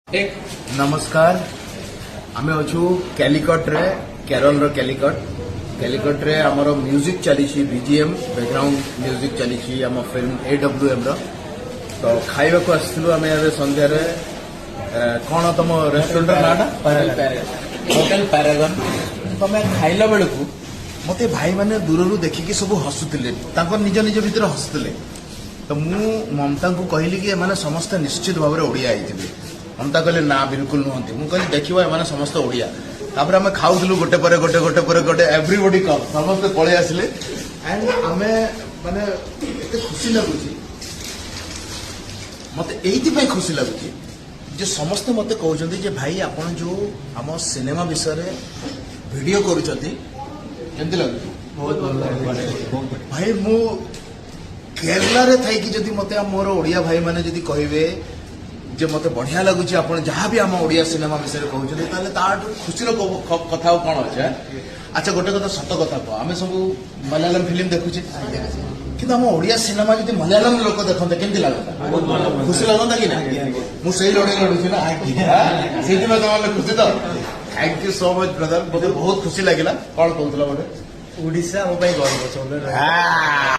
नमस्कार आमे अच्छु कैलिकट रे केरल रो कैलिकट रे हमर म्यूजिक चली बीजीएम बैकग्राउंड म्यूजिक चली आम फिल्म AWM रो तो खाइबा को आसलु आमे एबे संध्या रे कोन तम रेस्टोरेंट नाटा होटल पैरागन तो मैं खाइला बेल को मते भाई माने दूररू देखिकी सब हसुतिले तांको निज निज भीतर हसुतिले तो मु ममता को कहली कि माने समस्त निश्चित भाव में ओडिया आइथिले ममता कहले ना बिल्कुल नुहंती मु कहली देखिबा एमाने समस्त ओडिया तापर आमे खाउथलु गोटे परे एवरीबॉडी कम समस्त पळे आसिले एंड आमे माने एते खुशी लागुची मते एइति पय खुशी लागुची जे समस्त मते कहउचंती जे भाई आपण जो हम सिनेमा विषय रे वीडियो करूचंती केमति लागुची बहुत भल भाई मु केरला रे थाई कि जदि मते मोर ओडिया भाई माने जदि कहबे जे मते बढ़िया लगुची आपण जहाँ भी आम ओडिया सिनेमा विषय कहउछन ताले ताठ खुशीर कथा कोन अछि अच्छा गोटे कथा सत कथा को आमे सब मलयालम फिल्म देखुचे किंतु आम ओडिया सिनेमा जदि मलयालम लोक देखते केमति लागता खुशी लागता कि ना मु सेही लड़े लड़ुची ना सेही में तमाम खुशी तो thank you so much brother मते बहुत खुशी लागिला कोन कहउतला बडे ओडिशा मो पई गर्व छ